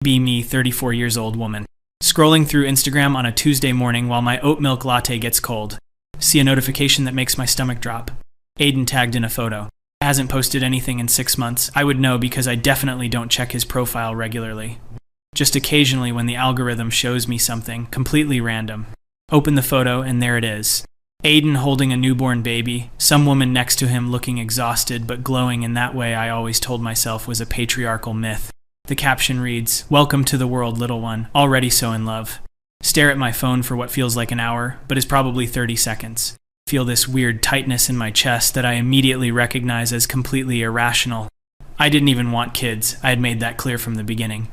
Be me, 34 years old woman. Scrolling through Instagram on a Tuesday morning while my oat milk latte gets cold. See a notification that makes my stomach drop. Aiden tagged in a photo. Hasn't posted anything in 6 months. I would know because I definitely don't check his profile regularly. Just occasionally when the algorithm shows me something completely random. Open the photo and there it is. Aiden holding a newborn baby, some woman next to him looking exhausted but glowing in that way I always told myself was a patriarchal myth. The caption reads, "Welcome to the world, little one, already so in love." Stare at my phone for what feels like an hour, but is probably 30 seconds. Feel this weird tightness in my chest that I immediately recognize as completely irrational. I didn't even want kids, I had made that clear from the beginning.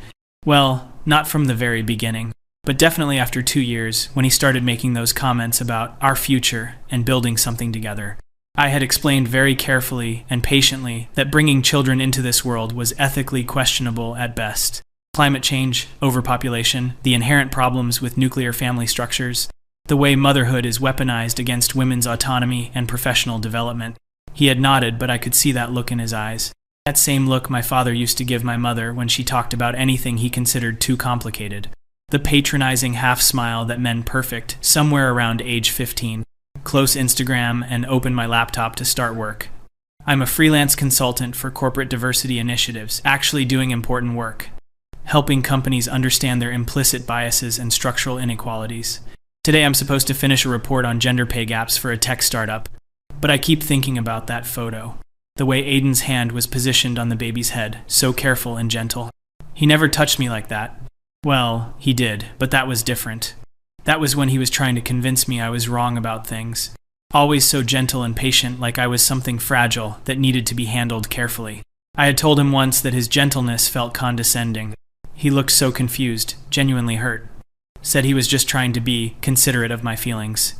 Well, not from the very beginning, but definitely after 2 years, when he started making those comments about our future and building something together. I had explained very carefully and patiently that bringing children into this world was ethically questionable at best. Climate change, overpopulation, the inherent problems with nuclear family structures, the way motherhood is weaponized against women's autonomy and professional development. He had nodded, but I could see that look in his eyes. That same look my father used to give my mother when she talked about anything he considered too complicated. The patronizing half-smile that meant perfect, somewhere around age 15. Close Instagram and open my laptop to start work. I'm a freelance consultant for corporate diversity initiatives, actually doing important work, helping companies understand their implicit biases and structural inequalities. Today I'm supposed to finish a report on gender pay gaps for a tech startup, but I keep thinking about that photo. The way Aiden's hand was positioned on the baby's head, so careful and gentle. He never touched me like that. Well, he did, but that was different. That was when he was trying to convince me I was wrong about things. Always so gentle and patient, like I was something fragile that needed to be handled carefully. I had told him once that his gentleness felt condescending. He looked so confused, genuinely hurt. Said he was just trying to be considerate of my feelings.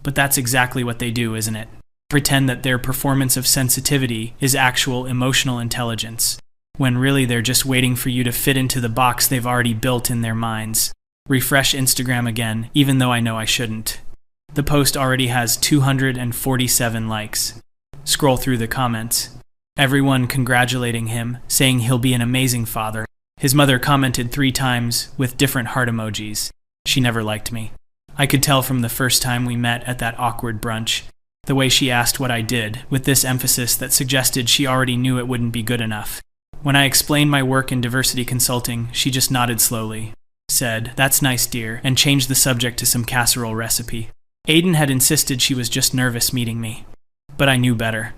But that's exactly what they do, isn't it? Pretend that their performance of sensitivity is actual emotional intelligence, when really they're just waiting for you to fit into the box they've already built in their minds. Refresh Instagram again, even though I know I shouldn't. The post already has 247 likes. Scroll through the comments. Everyone congratulating him, saying he'll be an amazing father. His mother commented 3 times with different heart emojis. She never liked me. I could tell from the first time we met at that awkward brunch. The way she asked what I did, with this emphasis that suggested she already knew it wouldn't be good enough. When I explained my work in diversity consulting, she just nodded slowly, said, "That's nice, dear," and changed the subject to some casserole recipe. Aiden had insisted she was just nervous meeting me, but I knew better.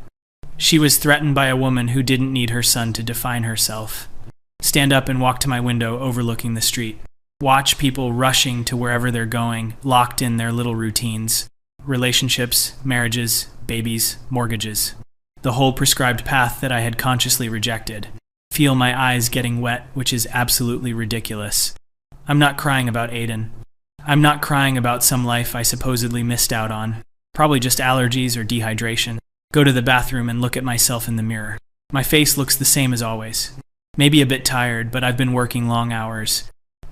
She was threatened by a woman who didn't need her son to define herself. Stand up and walk to my window overlooking the street. Watch people rushing to wherever they're going, locked in their little routines. Relationships, marriages, babies, mortgages. The whole prescribed path that I had consciously rejected. Feel my eyes getting wet, which is absolutely ridiculous. I'm not crying about Aiden. I'm not crying about some life I supposedly missed out on. Probably just allergies or dehydration. Go to the bathroom and look at myself in the mirror. My face looks the same as always. Maybe a bit tired, but I've been working long hours.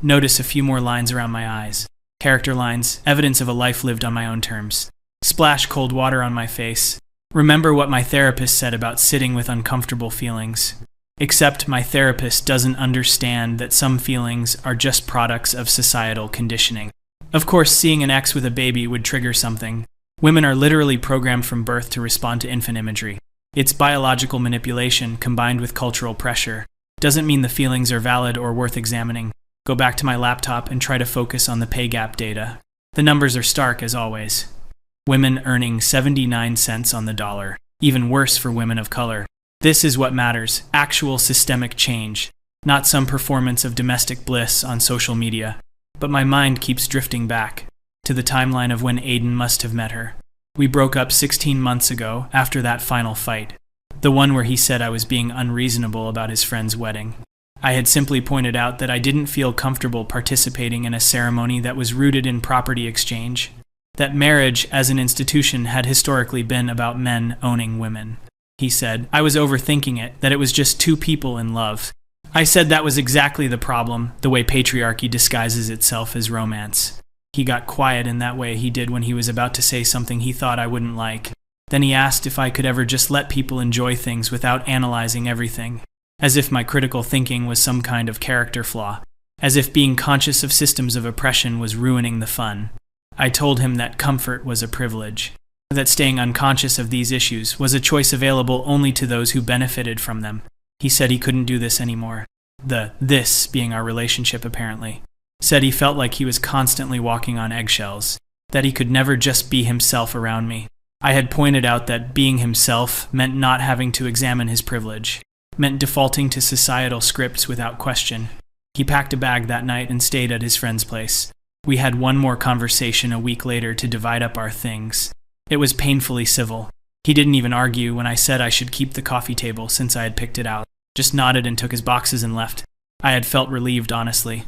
Notice a few more lines around my eyes. Character lines, evidence of a life lived on my own terms. Splash cold water on my face. Remember what my therapist said about sitting with uncomfortable feelings. Except my therapist doesn't understand that some feelings are just products of societal conditioning. Of course, seeing an ex with a baby would trigger something. Women are literally programmed from birth to respond to infant imagery. It's biological manipulation combined with cultural pressure. Doesn't mean the feelings are valid or worth examining. Go back to my laptop and try to focus on the pay gap data. The numbers are stark as always. Women earning 79 cents on the dollar. Even worse for women of color. This is what matters, actual systemic change, not some performance of domestic bliss on social media. But my mind keeps drifting back to the timeline of when Aiden must have met her. We broke up 16 months ago after that final fight, the one where he said I was being unreasonable about his friend's wedding. I had simply pointed out that I didn't feel comfortable participating in a ceremony that was rooted in property exchange, that marriage as an institution had historically been about men owning women. He said, I was overthinking it, that it was just 2 people in love. I said that was exactly the problem, the way patriarchy disguises itself as romance. He got quiet in that way he did when he was about to say something he thought I wouldn't like. Then he asked if I could ever just let people enjoy things without analyzing everything, as if my critical thinking was some kind of character flaw. as if being conscious of systems of oppression was ruining the fun. I told him that comfort was a privilege, that staying unconscious of these issues was a choice available only to those who benefited from them. He said he couldn't do this anymore. This being our relationship, apparently. Said he felt like he was constantly walking on eggshells, that he could never just be himself around me. I had pointed out that being himself meant not having to examine his privilege, meant defaulting to societal scripts without question. He packed a bag that night and stayed at his friend's place. We had one more conversation a week later to divide up our things. It was painfully civil. He didn't even argue when I said I should keep the coffee table since I had picked it out. Just nodded and took his boxes and left. I had felt relieved, honestly.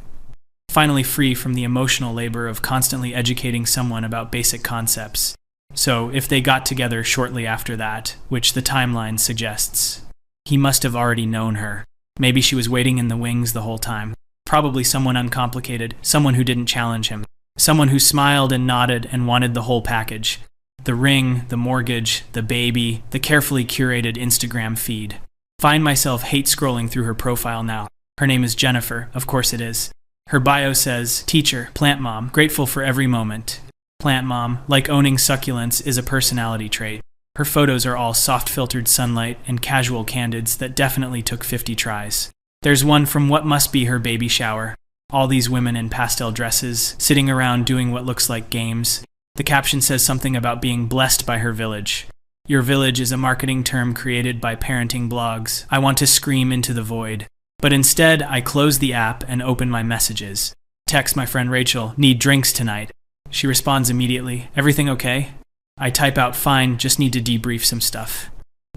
Finally free from the emotional labor of constantly educating someone about basic concepts. So, if they got together shortly after that, which the timeline suggests, he must have already known her. Maybe she was waiting in the wings the whole time. Probably someone uncomplicated, someone who didn't challenge him. Someone who smiled and nodded and wanted the whole package. The ring, the mortgage, the baby, the carefully curated Instagram feed. Find myself hate scrolling through her profile now. Her name is Jennifer, of course it is. Her bio says, teacher, plant mom, grateful for every moment. Plant mom, like owning succulents, is a personality trait. Her photos are all soft-filtered sunlight and casual candids that definitely took 50 tries. There's one from what must be her baby shower. All these women in pastel dresses, sitting around doing what looks like games. The caption says something about being blessed by her village. Your village is a marketing term created by parenting blogs. I want to scream into the void. But instead, I close the app and open my messages. Text my friend Rachel, need drinks tonight. She responds immediately, everything okay? I type out, fine, just need to debrief some stuff.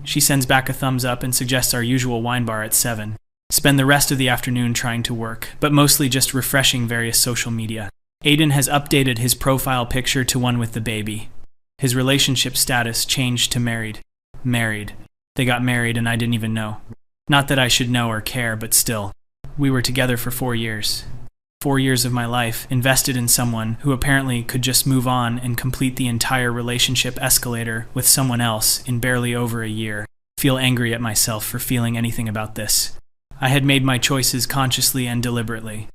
She sends back a thumbs up and suggests our usual wine bar at 7. Spend the rest of the afternoon trying to work, but mostly just refreshing various social media. Aiden has updated his profile picture to one with the baby. His relationship status changed to married. Married. They got married and I didn't even know. Not that I should know or care, but still. We were together for 4 years. 4 years of my life invested in someone who apparently could just move on and complete the entire relationship escalator with someone else in barely over a year. Feel angry at myself for feeling anything about this. I had made my choices consciously and deliberately.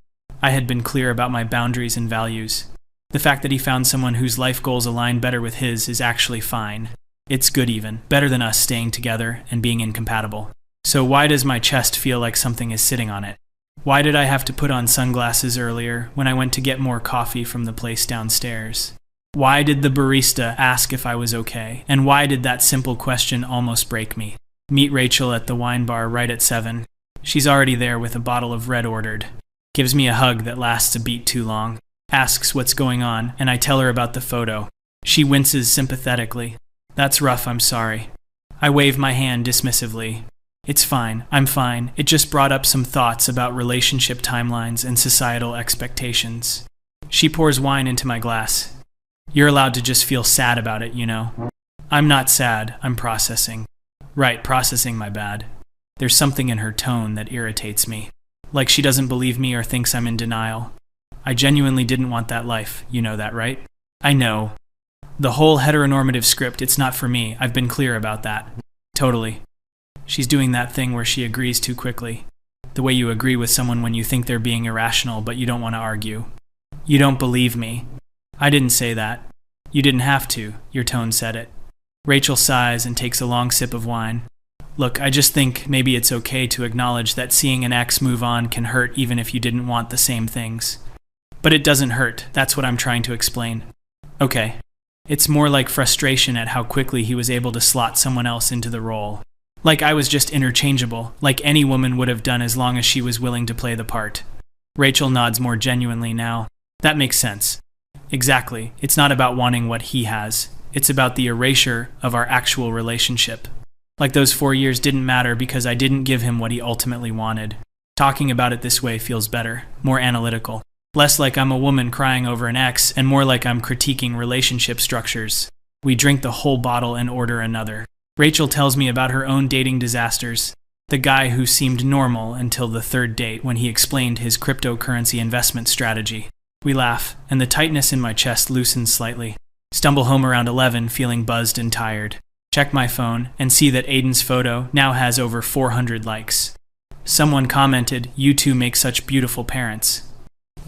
I had been clear about my boundaries and values. The fact that he found someone whose life goals align better with his is actually fine. It's good even, better than us staying together and being incompatible. So why does my chest feel like something is sitting on it? Why did I have to put on sunglasses earlier when I went to get more coffee from the place downstairs? Why did the barista ask if I was okay? And why did that simple question almost break me? Meet Rachel at the wine bar right at 7. She's already there with a bottle of red ordered. Gives me a hug that lasts a beat too long. Asks what's going on, and I tell her about the photo. She winces sympathetically. That's rough, I'm sorry. I wave my hand dismissively. It's fine, I'm fine. It just brought up some thoughts about relationship timelines and societal expectations. She pours wine into my glass. You're allowed to just feel sad about it, you know. I'm not sad, I'm processing. Right, processing my bad. There's something in her tone that irritates me. Like she doesn't believe me or thinks I'm in denial. I genuinely didn't want that life, you know that, right? I know. The whole heteronormative script, it's not for me. I've been clear about that. Totally. She's doing that thing where she agrees too quickly. The way you agree with someone when you think they're being irrational but you don't want to argue. You don't believe me. I didn't say that. You didn't have to. Your tone said it. Rachel sighs and takes a long sip of wine. Look, I just think maybe it's okay to acknowledge that seeing an ex move on can hurt even if you didn't want the same things. But it doesn't hurt. That's what I'm trying to explain. Okay. It's more like frustration at how quickly he was able to slot someone else into the role. Like I was just interchangeable, like any woman would have done as long as she was willing to play the part. Rachel nods more genuinely now. That makes sense. Exactly. It's not about wanting what he has. It's about the erasure of our actual relationship. Like those 4 years didn't matter because I didn't give him what he ultimately wanted. Talking about it this way feels better, more analytical. Less like I'm a woman crying over an ex, and more like I'm critiquing relationship structures. We drink the whole bottle and order another. Rachel tells me about her own dating disasters. The guy who seemed normal until the third date when he explained his cryptocurrency investment strategy. We laugh, and the tightness in my chest loosens slightly. Stumble home around 11 feeling buzzed and tired. Check my phone and see that Aiden's photo now has over 400 likes. Someone commented, "You two make such beautiful parents."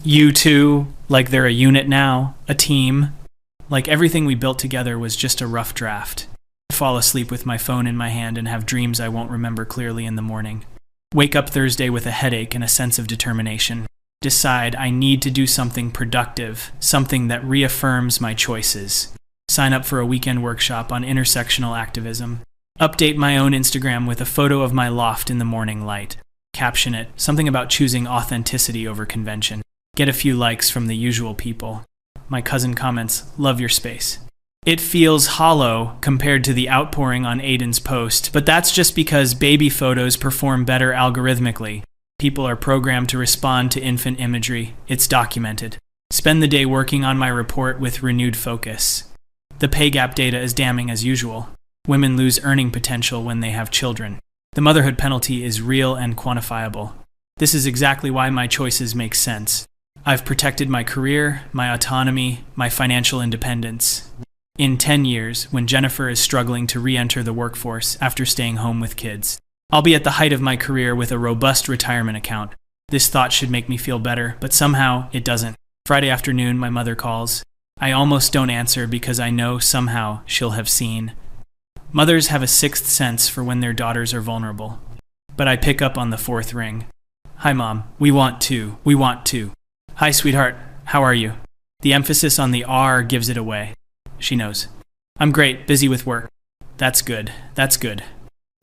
You two, like they're a unit now, a team. Like everything we built together was just a rough draft. Fall asleep with my phone in my hand and have dreams I won't remember clearly in the morning. Wake up Thursday with a headache and a sense of determination. Decide I need to do something productive, something that reaffirms my choices. Sign up for a weekend workshop on intersectional activism. Update my own Instagram with a photo of my loft in the morning light. Caption it, something about choosing authenticity over convention. Get a few likes from the usual people. My cousin comments, love your space. It feels hollow compared to the outpouring on Aiden's post, but that's just because baby photos perform better algorithmically. People are programmed to respond to infant imagery. It's documented. Spend the day working on my report with renewed focus. The pay gap data is damning as usual. Women lose earning potential when they have children. The motherhood penalty is real and quantifiable. This is exactly why my choices make sense. I've protected my career, my autonomy, my financial independence. In 10 years, when Jennifer is struggling to re-enter the workforce after staying home with kids, I'll be at the height of my career with a robust retirement account. This thought should make me feel better, but somehow it doesn't. Friday afternoon, my mother calls. I almost don't answer because I know somehow she'll have seen. Mothers have a sixth sense for when their daughters are vulnerable. But I pick up on the fourth ring. Hi, Mom. We want to. Hi, sweetheart. How are you? The emphasis on the R gives it away. She knows. I'm great, busy with work. That's good.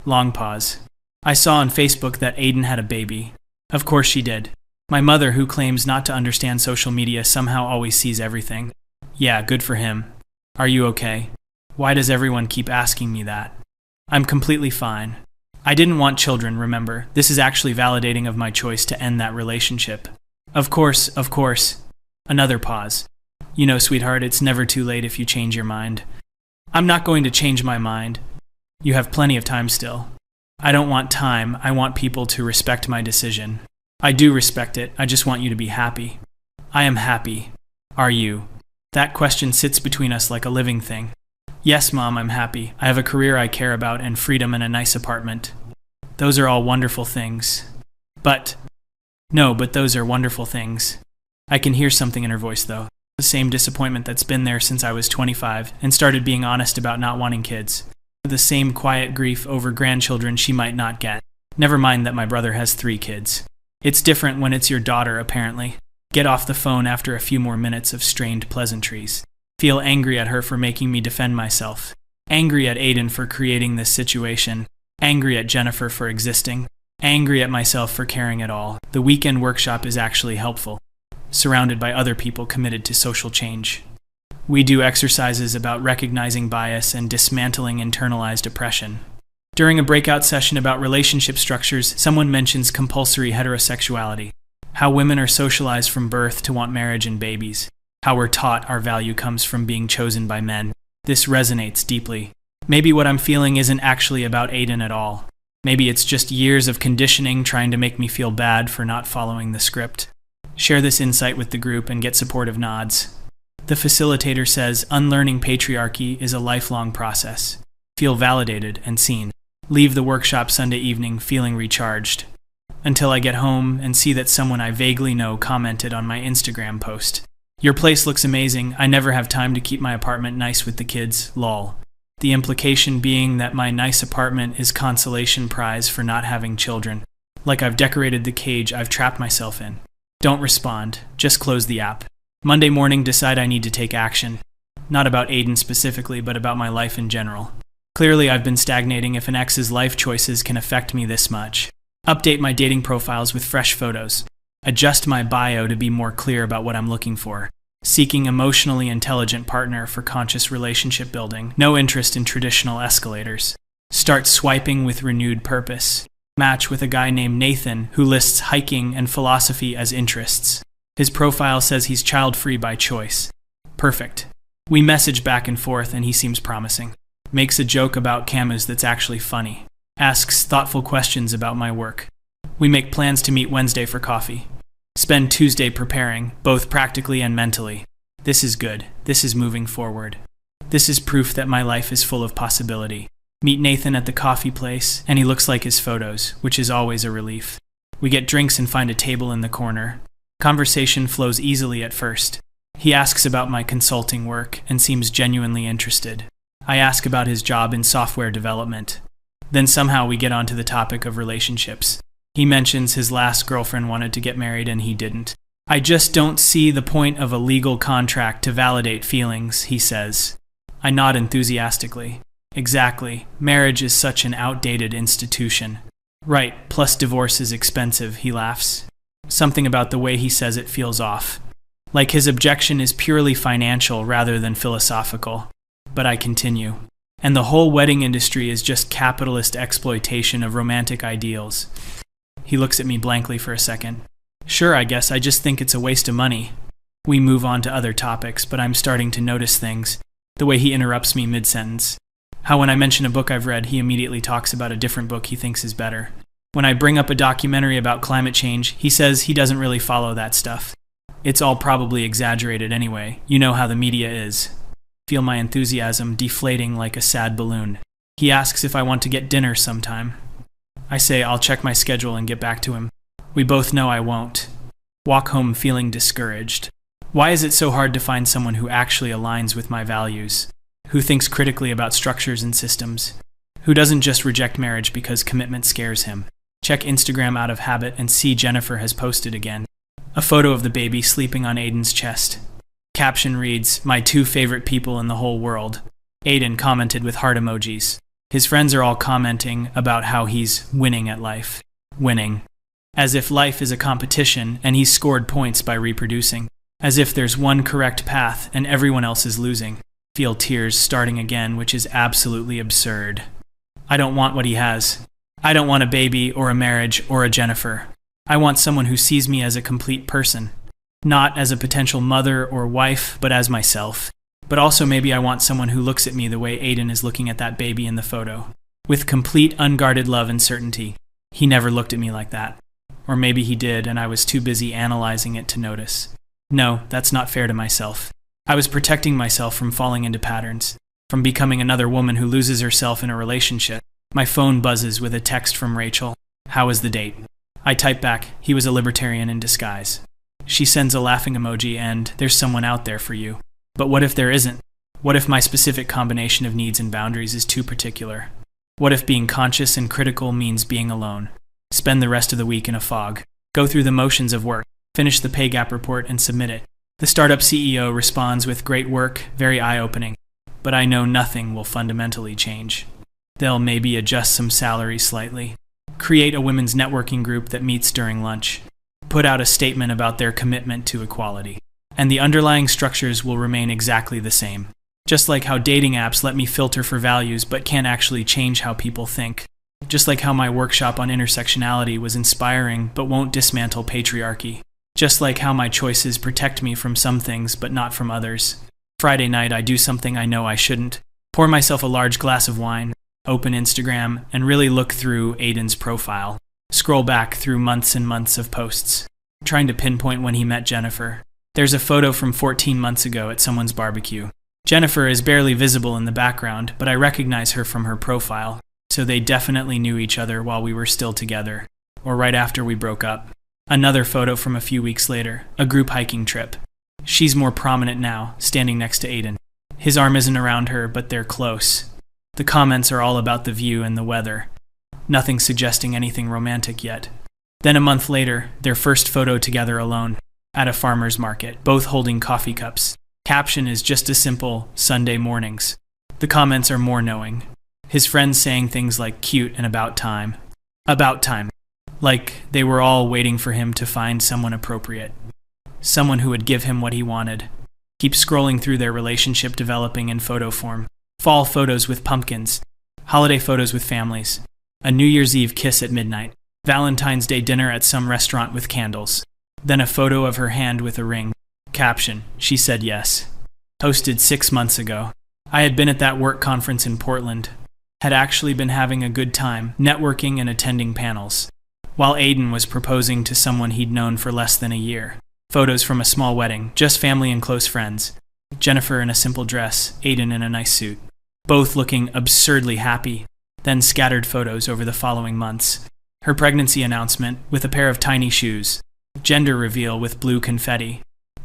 Long pause. I saw on Facebook that Aiden had a baby. Of course she did. My mother, who claims not to understand social media, somehow always sees everything. Yeah, good for him. Are you okay? Why does everyone keep asking me that? I'm completely fine. I didn't want children, remember. This is actually validating of my choice to end that relationship. Of course. Another pause. You know, sweetheart, it's never too late if you change your mind. I'm not going to change my mind. You have plenty of time still. I don't want time. I want people to respect my decision. I do respect it. I just want you to be happy. I am happy. Are you? That question sits between us like a living thing. Yes, Mom, I'm happy. I have a career I care about and freedom and a nice apartment. Those are all wonderful things. But those are wonderful things. I can hear something in her voice, though. The same disappointment that's been there since I was 25 and started being honest about not wanting kids. The same quiet grief over grandchildren she might not get. Never mind that my brother has 3 kids. It's different when it's your daughter, apparently. Get off the phone after a few more minutes of strained pleasantries. Feel angry at her for making me defend myself. Angry at Aiden for creating this situation. Angry at Jennifer for existing. Angry at myself for caring at all. The weekend workshop is actually helpful. Surrounded by other people committed to social change. We do exercises about recognizing bias and dismantling internalized oppression. During a breakout session about relationship structures, someone mentions compulsory heterosexuality. How women are socialized from birth to want marriage and babies. How we're taught our value comes from being chosen by men. This resonates deeply. Maybe what I'm feeling isn't actually about Aiden at all. Maybe it's just years of conditioning trying to make me feel bad for not following the script. Share this insight with the group and get supportive nods. The facilitator says unlearning patriarchy is a lifelong process. Feel validated and seen. Leave the workshop Sunday evening feeling recharged. Until I get home and see that someone I vaguely know commented on my Instagram post. Your place looks amazing. I never have time to keep my apartment nice with the kids, lol. The implication being that my nice apartment is consolation prize for not having children. Like I've decorated the cage I've trapped myself in. Don't respond. Just close the app. Monday morning, decide I need to take action. Not about Aiden specifically, but about my life in general. Clearly, I've been stagnating if an ex's life choices can affect me this much. Update my dating profiles with fresh photos. Adjust my bio to be more clear about what I'm looking for. Seeking emotionally intelligent partner for conscious relationship building. No interest in traditional escalators. Start swiping with renewed purpose. Match with a guy named Nathan who lists hiking and philosophy as interests. His profile says he's child-free by choice. Perfect. We message back and forth and he seems promising. Makes a joke about cameras that's actually funny. Asks thoughtful questions about my work. We make plans to meet Wednesday for coffee. Spend Tuesday preparing, both practically and mentally. This is good. This is moving forward. This is proof that my life is full of possibility. Meet Nathan at the coffee place, and he looks like his photos, which is always a relief. We get drinks and find a table in the corner. Conversation flows easily at first. He asks about my consulting work and seems genuinely interested. I ask about his job in software development. Then somehow we get onto the topic of relationships. He mentions his last girlfriend wanted to get married and he didn't. I just don't see the point of a legal contract to validate feelings, he says. I nod enthusiastically. Exactly. Marriage is such an outdated institution. Right, plus divorce is expensive, he laughs. Something about the way he says it feels off. Like his objection is purely financial rather than philosophical. But I continue. And the whole wedding industry is just capitalist exploitation of romantic ideals. He looks at me blankly for a second. Sure, I guess I just think it's a waste of money. We move on to other topics, but I'm starting to notice things. The way he interrupts me mid-sentence. How when I mention a book I've read, he immediately talks about a different book he thinks is better. When I bring up a documentary about climate change, he says he doesn't really follow that stuff. It's all probably exaggerated anyway. You know how the media is. Feel my enthusiasm deflating like a sad balloon. He asks if I want to get dinner sometime. I say I'll check my schedule and get back to him. We both know I won't. Walk home feeling discouraged. Why is it so hard to find someone who actually aligns with my values? Who thinks critically about structures and systems? Who doesn't just reject marriage because commitment scares him? Check Instagram out of habit and see Jennifer has posted again. A photo of the baby sleeping on Aiden's chest. Caption reads, "My two favorite people in the whole world." Aiden commented with heart emojis. His friends are all commenting about how he's winning at life. Winning. As if life is a competition and he's scored points by reproducing. As if there's one correct path and everyone else is losing. Feel tears starting again, which is absolutely absurd. I don't want what he has. I don't want a baby or a marriage or a Jennifer. I want someone who sees me as a complete person. Not as a potential mother or wife, but as myself. But also maybe I want someone who looks at me the way Aiden is looking at that baby in the photo. With complete unguarded love and certainty. He never looked at me like that. Or maybe he did and I was too busy analyzing it to notice. No, that's not fair to myself. I was protecting myself from falling into patterns. From becoming another woman who loses herself in a relationship. My phone buzzes with a text from Rachel. How was the date? I type back, he was a libertarian in disguise. She sends a laughing emoji and, there's someone out there for you. But what if there isn't? What if my specific combination of needs and boundaries is too particular? What if being conscious and critical means being alone? Spend the rest of the week in a fog. Go through the motions of work. Finish the pay gap report and submit it. The startup CEO responds with great work, very eye-opening. But I know nothing will fundamentally change. They'll maybe adjust some salaries slightly. Create a women's networking group that meets during lunch. Put out a statement about their commitment to equality. And the underlying structures will remain exactly the same. Just like how dating apps let me filter for values but can't actually change how people think. Just like how my workshop on intersectionality was inspiring but won't dismantle patriarchy. Just like how my choices protect me from some things but not from others. Friday night I do something I know I shouldn't. Pour myself a large glass of wine, open Instagram, and really look through Aiden's profile. Scroll back through months and months of posts. Trying to pinpoint when he met Jennifer. There's a photo from 14 months ago at someone's barbecue. Jennifer is barely visible in the background, but I recognize her from her profile. So they definitely knew each other while we were still together. Or right after we broke up. Another photo from a few weeks later, a group hiking trip. She's more prominent now, standing next to Aiden. His arm isn't around her, but they're close. The comments are all about the view and the weather. Nothing suggesting anything romantic yet. Then a month later, their first photo together alone, at a farmer's market, both holding coffee cups. Caption is just a simple, Sunday mornings. The comments are more knowing. His friends saying things like cute and about time. About time. Like they were all waiting for him to find someone appropriate. Someone who would give him what he wanted. Keep scrolling through their relationship developing in photo form. Fall photos with pumpkins. Holiday photos with families. A New Year's Eve kiss at midnight. Valentine's Day dinner at some restaurant with candles. Then a photo of her hand with a ring. Caption, she said yes. Posted 6 months ago. I had been at that work conference in Portland. Had actually been having a good time, networking and attending panels. While Aiden was proposing to someone he'd known for less than a year. Photos from a small wedding, just family and close friends. Jennifer in a simple dress, Aiden in a nice suit. Both looking absurdly happy. Then scattered photos over the following months. Her pregnancy announcement with a pair of tiny shoes. Gender reveal with blue confetti.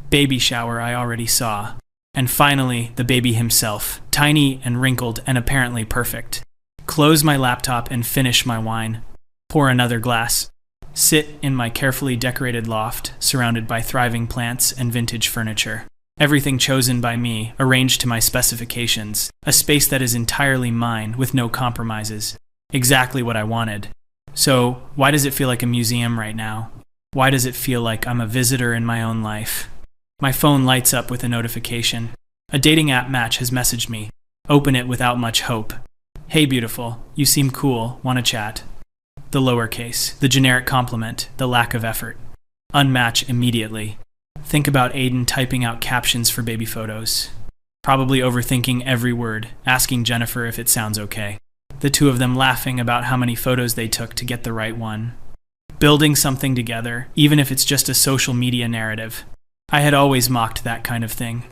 Baby shower I already saw. And finally, the baby himself, tiny and wrinkled and apparently perfect. Close my laptop and finish my wine. Pour another glass. Sit in my carefully decorated loft, surrounded by thriving plants and vintage furniture. Everything chosen by me, arranged to my specifications. A space that is entirely mine, with no compromises. Exactly what I wanted. So, why does it feel like a museum right now? Why does it feel like I'm a visitor in my own life? My phone lights up with a notification. A dating app match has messaged me. Open it without much hope. Hey beautiful, you seem cool, wanna chat? The lowercase, the generic compliment, the lack of effort. Unmatch immediately. Think about Aiden typing out captions for baby photos. Probably overthinking every word, asking Jennifer if it sounds okay. The two of them laughing about how many photos they took to get the right one. Building something together, even if it's just a social media narrative. I had always mocked that kind of thing.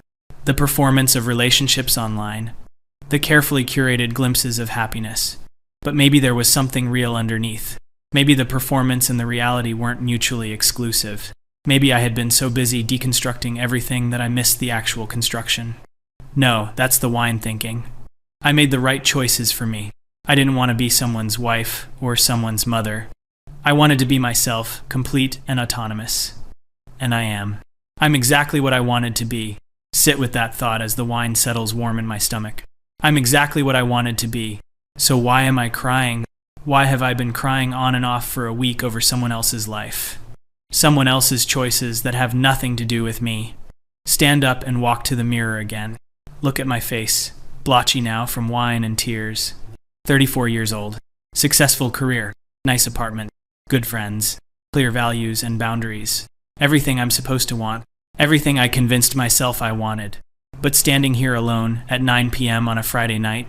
The performance of relationships online. The carefully curated glimpses of happiness. But maybe there was something real underneath. Maybe the performance and the reality weren't mutually exclusive. Maybe I had been so busy deconstructing everything that I missed the actual construction. No, that's the wine thinking. I made the right choices for me. I didn't want to be someone's wife or someone's mother. I wanted to be myself, complete and autonomous. And I am. I'm exactly what I wanted to be. Sit with that thought as the wine settles warm in my stomach. I'm exactly what I wanted to be. So why am I crying? Why have I been crying on and off for a week over someone else's life? Someone else's choices that have nothing to do with me. Stand up and walk to the mirror again. Look at my face, blotchy now from wine and tears. 34 years old. Successful career. Nice apartment. Good friends. Clear values and boundaries. Everything I'm supposed to want. Everything I convinced myself I wanted. But standing here alone at 9 p.m. on a Friday night,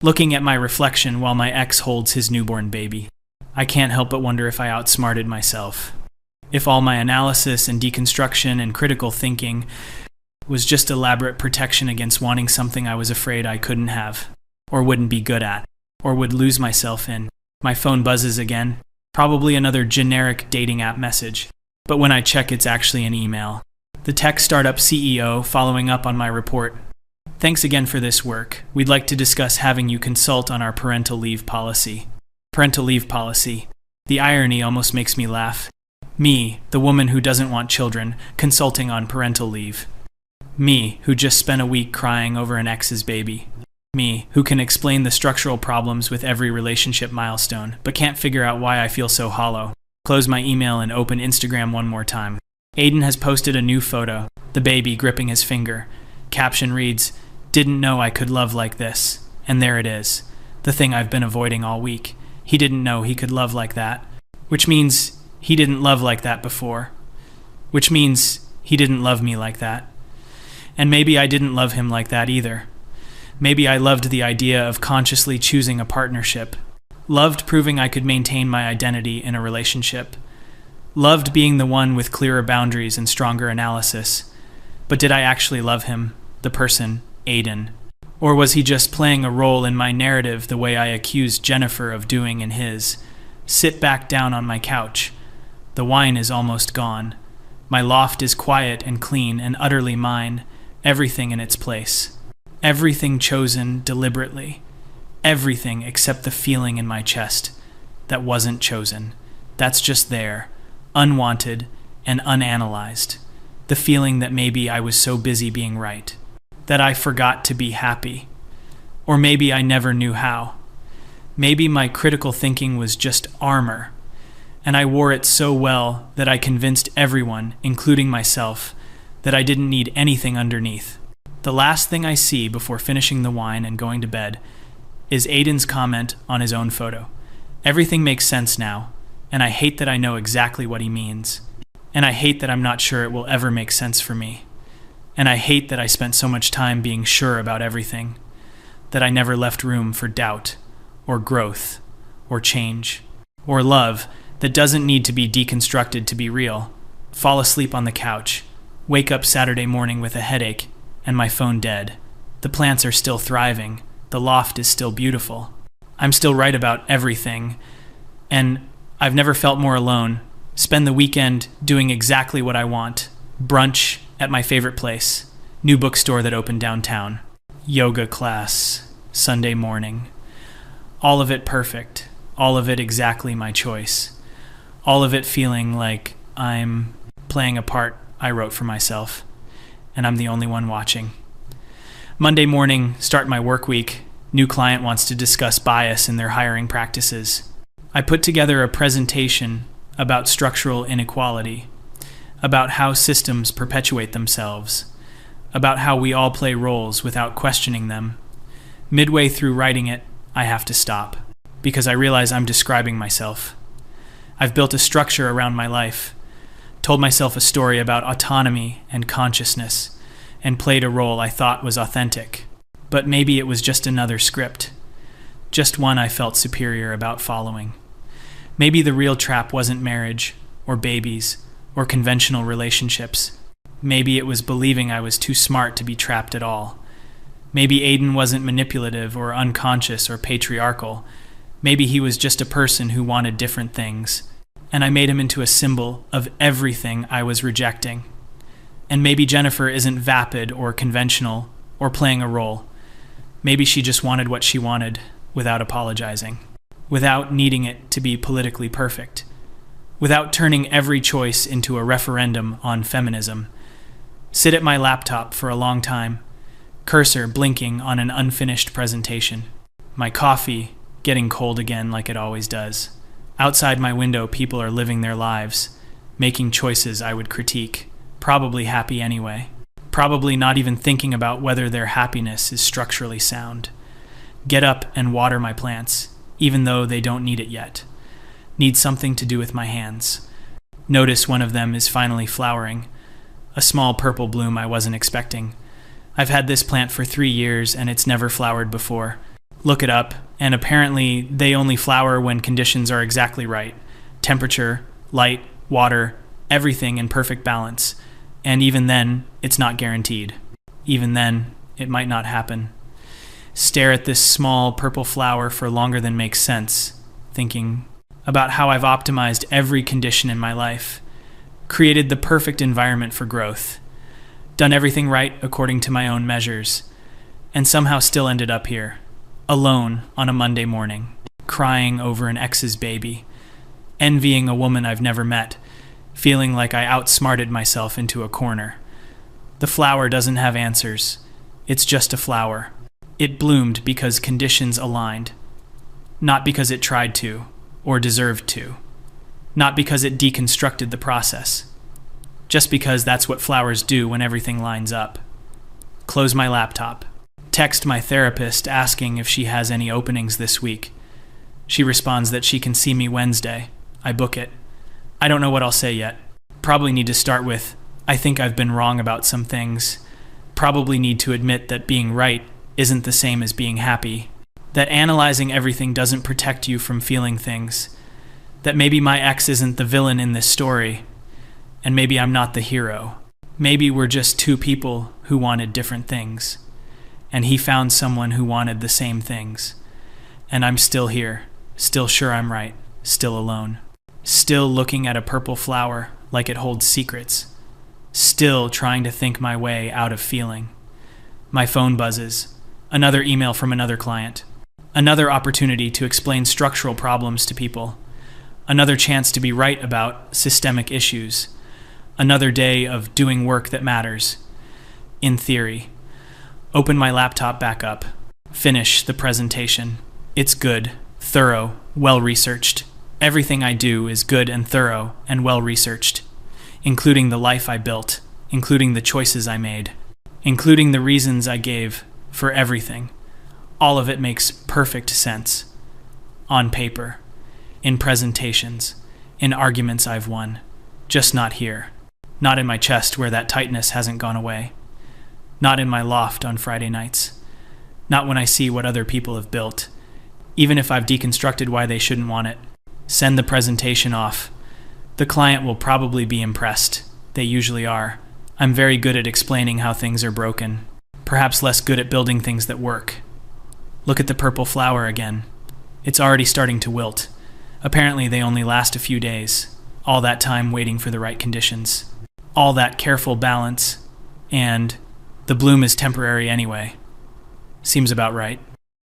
looking at my reflection while my ex holds his newborn baby, I can't help but wonder if I outsmarted myself. If all my analysis and deconstruction and critical thinking was just elaborate protection against wanting something I was afraid I couldn't have, or wouldn't be good at, or would lose myself in. My phone buzzes again, probably another generic dating app message, but when I check it's actually an email. The tech startup CEO following up on my report. Thanks again for this work. We'd like to discuss having you consult on our parental leave policy. Parental leave policy. The irony almost makes me laugh. Me, the woman who doesn't want children, consulting on parental leave. Me, who just spent a week crying over an ex's baby. Me, who can explain the structural problems with every relationship milestone, but can't figure out why I feel so hollow. Close my email and open Instagram one more time. Aiden has posted a new photo, the baby gripping his finger. Caption reads, "Didn't know I could love like this." And there it is, the thing I've been avoiding all week. He didn't know he could love like that. Which means he didn't love like that before. Which means he didn't love me like that. And maybe I didn't love him like that either. Maybe I loved the idea of consciously choosing a partnership. Loved proving I could maintain my identity in a relationship. Loved being the one with clearer boundaries and stronger analysis. But did I actually love him, the person, Aiden? Or was he just playing a role in my narrative the way I accused Jennifer of doing in his? Sit back down on my couch. The wine is almost gone. My loft is quiet and clean and utterly mine, everything in its place. Everything chosen deliberately. Everything except the feeling in my chest that wasn't chosen. That's just there, unwanted and unanalyzed. The feeling that maybe I was so busy being right, that I forgot to be happy. Or maybe I never knew how. Maybe my critical thinking was just armor, and I wore it so well that I convinced everyone, including myself, that I didn't need anything underneath. The last thing I see before finishing the wine and going to bed is Aiden's comment on his own photo. Everything makes sense now, and I hate that I know exactly what he means. And I hate that I'm not sure it will ever make sense for me. And I hate that I spent so much time being sure about everything, that I never left room for doubt, or growth, or change, or love that doesn't need to be deconstructed to be real. Fall asleep on the couch, wake up Saturday morning with a headache, and my phone dead. The plants are still thriving, the loft is still beautiful. I'm still right about everything, and I've never felt more alone, Spend the weekend doing exactly what I want. Brunch at my favorite place. New bookstore that opened downtown. Yoga class. Sunday morning. All of it perfect. All of it exactly my choice. All of it feeling like I'm playing a part I wrote for myself, and I'm the only one watching. Monday morning, start my work week. New client wants to discuss bias in their hiring practices. I put together a presentation about structural inequality, about how systems perpetuate themselves, about how we all play roles without questioning them. Midway through writing it, I have to stop, because I realize I'm describing myself. I've built a structure around my life, told myself a story about autonomy and consciousness, and played a role I thought was authentic. But maybe it was just another script, just one I felt superior about following. Maybe the real trap wasn't marriage, or babies, or conventional relationships. Maybe it was believing I was too smart to be trapped at all. Maybe Aiden wasn't manipulative or unconscious or patriarchal. Maybe he was just a person who wanted different things, and I made him into a symbol of everything I was rejecting. And maybe Jennifer isn't vapid or conventional or playing a role. Maybe she just wanted what she wanted without apologizing, without needing it to be politically perfect, without turning every choice into a referendum on feminism. Sit at my laptop for a long time, cursor blinking on an unfinished presentation. My coffee getting cold again like it always does. Outside my window, people are living their lives, making choices I would critique, probably happy anyway, probably not even thinking about whether their happiness is structurally sound. Get up and water my plants, even though they don't need it yet. Need something to do with my hands. Notice one of them is finally flowering, a small purple bloom I wasn't expecting. I've had this plant for 3 years and it's never flowered before. Look it up, and apparently they only flower when conditions are exactly right. Temperature, light, water, everything in perfect balance. And even then, it's not guaranteed. Even then, it might not happen. Stare at this small purple flower for longer than makes sense, thinking about how I've optimized every condition in my life, created the perfect environment for growth, done everything right according to my own measures, and somehow still ended up here, alone on a Monday morning, crying over an ex's baby, envying a woman I've never met, feeling like I outsmarted myself into a corner. The flower doesn't have answers. It's just a flower. It bloomed because conditions aligned, not because it tried to or deserved to, not because it deconstructed the process, just because that's what flowers do when everything lines up. Close my laptop. Text my therapist asking if she has any openings this week. She responds that she can see me Wednesday. I book it. I don't know what I'll say yet. Probably need to start with, I think I've been wrong about some things. Probably need to admit that being right isn't the same as being happy. That analyzing everything doesn't protect you from feeling things. That maybe my ex isn't the villain in this story. And maybe I'm not the hero. Maybe we're just two people who wanted different things. And he found someone who wanted the same things. And I'm still here, still sure I'm right, still alone. Still looking at a purple flower like it holds secrets. Still trying to think my way out of feeling. My phone buzzes. Another email from another client. Another opportunity to explain structural problems to people. Another chance to be right about systemic issues. Another day of doing work that matters. In theory. Open my laptop back up. Finish the presentation. It's good, thorough, well-researched. Everything I do is good and thorough and well-researched, including the life I built, including the choices I made, including the reasons I gave for everything. All of it makes perfect sense. On paper, in presentations, in arguments I've won. Just not here. Not in my chest where that tightness hasn't gone away. Not in my loft on Friday nights. Not when I see what other people have built, even if I've deconstructed why they shouldn't want it. Send the presentation off. The client will probably be impressed. They usually are. I'm very good at explaining how things are broken. Perhaps less good at building things that work. Look at the purple flower again. It's already starting to wilt. Apparently they only last a few days. all that time waiting for the right conditions, all that careful balance, and the bloom is temporary anyway. Seems about right.